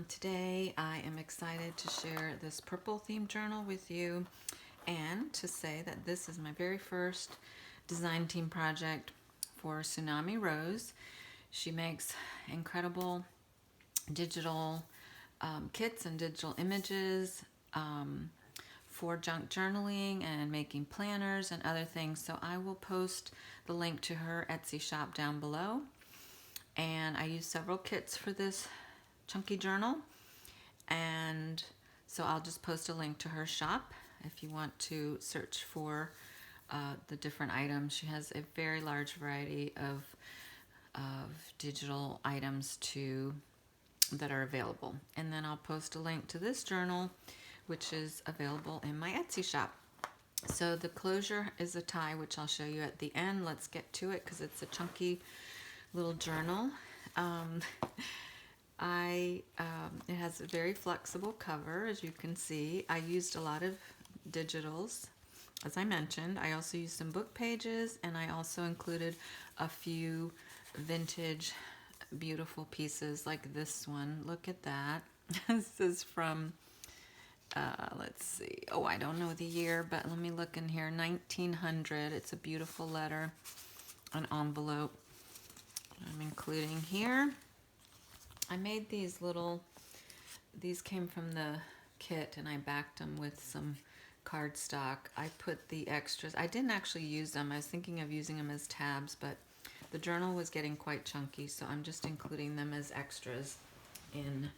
Today I am excited to share this purple themed journal with you and to say that this is my very first design team project for Tsunami Rose. She makes incredible digital kits and digital images for junk journaling and making planners and other things. So I will post the link to her Etsy shop down below. And I use several kits for this chunky journal, and so I'll just post a link to her shop if you want to search for the different items. She has a very large variety of digital items that are available, and then I'll post a link to this journal, which is available in my Etsy shop. So the closure is a tie, which I'll show you at the end. Let's get to it because it's a chunky little journal. It has a very flexible cover, as you can see. I used a lot of digitals, as I mentioned. I also used some book pages, and I also included a few vintage, beautiful pieces like this one. Look at that. This is from, let's see. Oh, I don't know the year, but let me look in here. 1900. It's a beautiful letter, an envelope I'm including here. I made these came from the kit, and I backed them with some cardstock. I put the extras. I didn't actually use them. I was thinking of using them as tabs, but the journal was getting quite chunky, so I'm just including them as extras in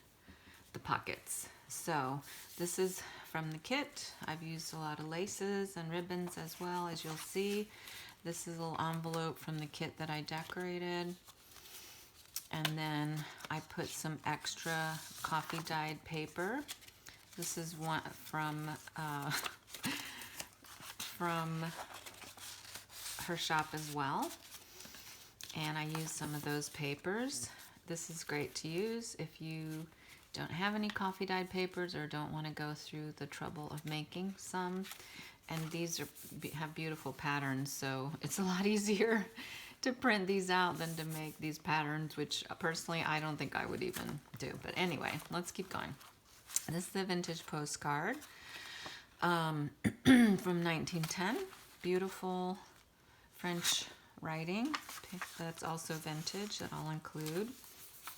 the pockets. So this is from the kit. I've used a lot of laces and ribbons as well, as you'll see. This is a little envelope from the kit that I decorated. And then I put some extra coffee dyed paper. This is one from her shop as well. And I used some of those papers. This is great to use if you don't have any coffee dyed papers or don't want to go through the trouble of making some. And these have beautiful patterns, so it's a lot easier to print these out than to make these patterns, which personally I don't think I would even do. But anyway, let's keep going. This is the vintage postcard from 1910. Beautiful French writing. That's also vintage, that I'll include.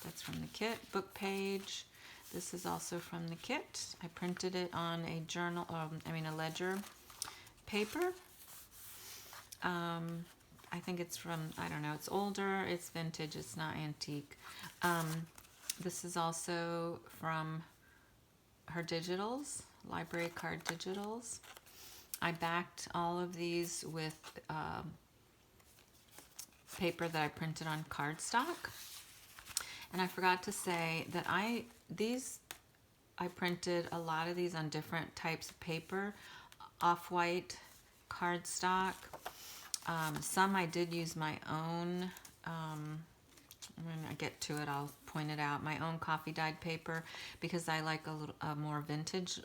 That's from the kit. Book page. This is also from the kit. I printed it on a journal, a ledger paper. I think it's from, I don't know, it's older, it's vintage, it's not antique. This is also from her digitals, library card digitals. I backed all of these with paper that I printed on cardstock. And I forgot to say that I printed a lot of these on different types of paper, off-white cardstock. Some I did use my own, when I get to it I'll point it out, my own coffee dyed paper, because I like a more vintage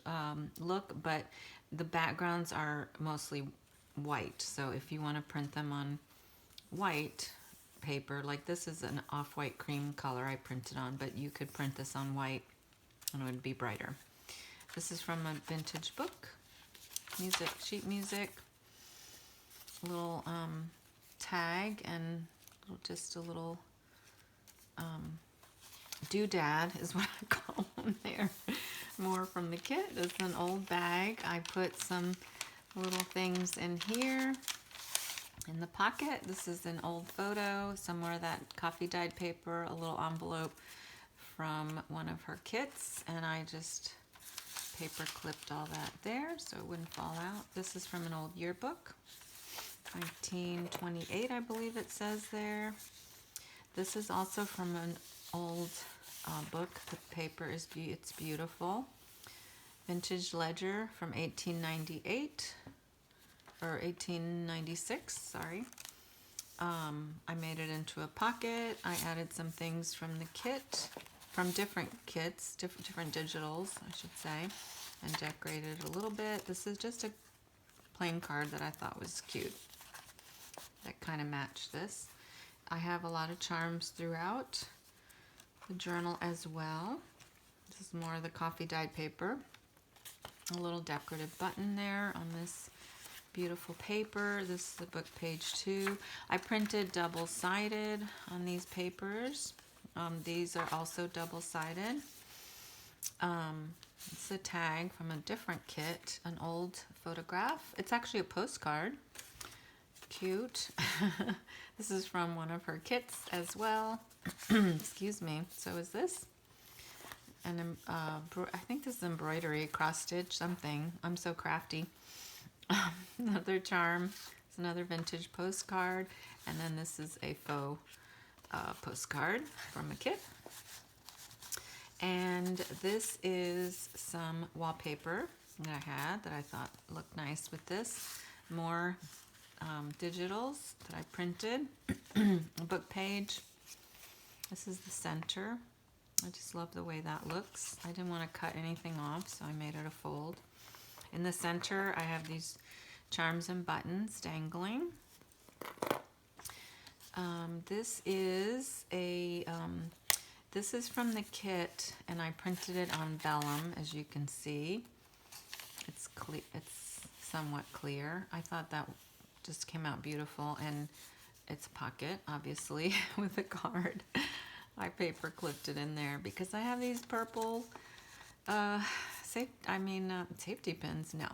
look, but the backgrounds are mostly white. So if you want to print them on white paper, like this is an off-white cream color I printed on, but you could print this on white and it would be brighter. This is from a vintage book, music, sheet music. Little tag and just a little doodad is what I call them there. More from the kit. This is an old bag. I put some little things in here in the pocket. This is an old photo, somewhere that coffee dyed paper, a little envelope from one of her kits, and I just paper clipped all that there so it wouldn't fall out. This is from an old yearbook. 1928, I believe it says there. This is also from an old book. The paper is it's beautiful. Vintage ledger from 1898 or 1896. Sorry. I made it into a pocket. I added some things from the kit, from different kits, different digitals, I should say, and decorated a little bit. This is just a plain card that I thought was cute, that kind of matched this. I have a lot of charms throughout the journal as well. This is more of the coffee dyed paper. A little decorative button there on this beautiful paper. This is the book page 2. I printed double-sided on these papers. These are also double-sided. It's a tag from a different kit, an old photograph. It's actually a postcard. Cute. This is from one of her kits as well. Excuse me. So is this. And I think this is embroidery, cross stitch, something. I'm so crafty. Another charm. It's another vintage postcard. And then this is a faux postcard from a kit. And this is some wallpaper that I had that I thought looked nice with this. More digitals that I printed. A book page. This is the center. I just love the way that looks. I didn't want to cut anything off, so I made it a fold. In the center, I have these charms and buttons dangling. This is a this is from the kit, and I printed it on vellum, as you can see. It's somewhat clear. I thought that just came out beautiful, and it's a pocket, obviously, with a card. I paper clipped it in there because I have these purple safety pins. No,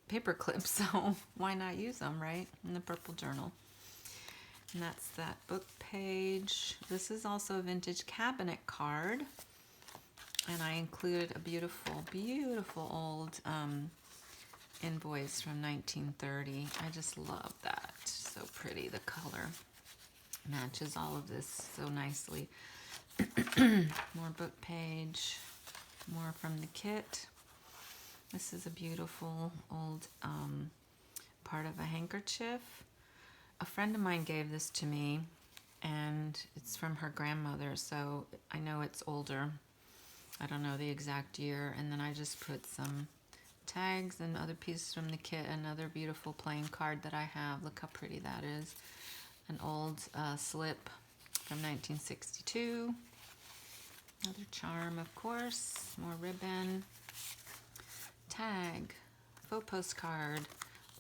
paper clips, so why not use them, right? In the purple journal. And that's that book page. This is also a vintage cabinet card. And I included a beautiful, beautiful old invoice from 1930. I just love that. So pretty. The color matches all of this so nicely. More book page. More from the kit. This is a beautiful old part of a handkerchief. A friend of mine gave this to me, and it's from her grandmother, so I know it's older. I don't know the exact year. And then I just put some tags and other pieces from the kit. Another beautiful plain card that I have. Look how pretty that is. An old slip from 1962. Another charm, of course. More ribbon. Tag. Faux postcard.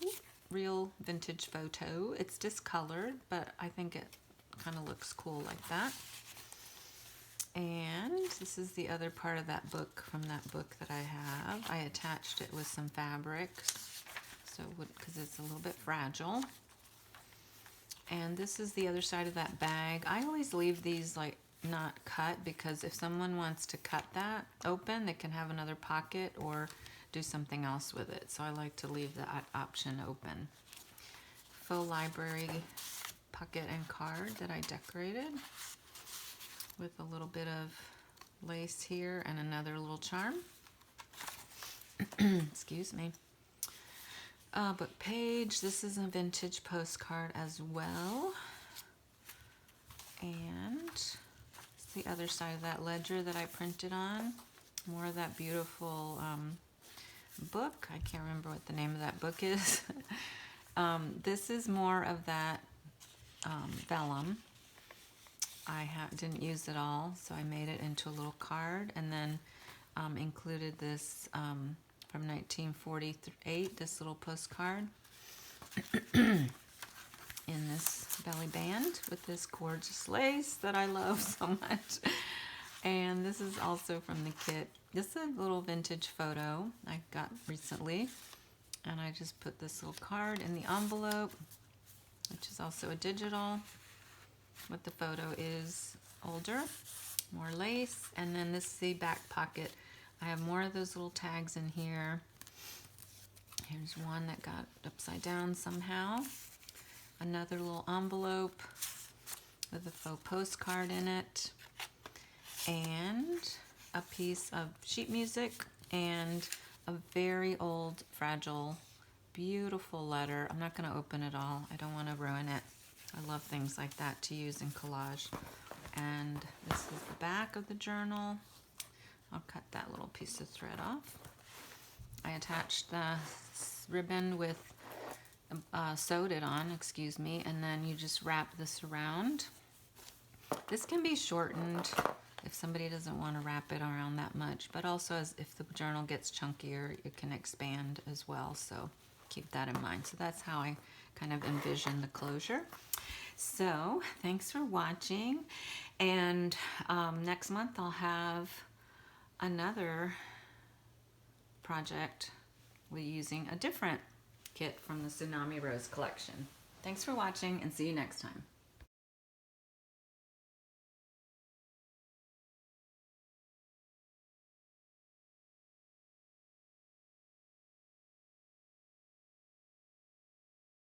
Ooh, real vintage photo. It's discolored, but I think it kind of looks cool like that. And this is the other part of that book, from that book that I have. I attached it with some fabric, so because it's a little bit fragile. And this is the other side of that bag. I always leave these like not cut, because if someone wants to cut that open, they can have another pocket or do something else with it. So I like to leave that option open. Faux library pocket and card that I decorated with a little bit of lace here and another little charm. Excuse me. Book page. This is a vintage postcard as well. And it's the other side of that ledger that I printed on. More of that beautiful book. I can't remember what the name of that book is. This is more of that vellum. I didn't use it all, so I made it into a little card, and then included this from 1948, this little postcard in this belly band with this gorgeous lace that I love so much. And this is also from the kit. This is a little vintage photo I got recently, and I just put this little card in the envelope, which is also a digital. What the photo is older, more lace, and then this is the back pocket. I have more of those little tags in here. Here's one that got upside down somehow. Another little envelope with a faux postcard in it, and a piece of sheet music, and a very old, fragile, beautiful letter. I'm not going to open it all. I don't want to ruin it. I love things like that to use in collage. And this is the back of the journal. I'll cut that little piece of thread off. I attached the ribbon with, sewed it on, excuse me, and then you just wrap this around. This can be shortened if somebody doesn't want to wrap it around that much. But also, as if the journal gets chunkier, it can expand as well. So keep that in mind. So that's how I kind of envision the closure. So thanks for watching. And next month I'll have another project. We're using a different kit from the Tsunami Rose collection. Thanks for watching, and see you next time.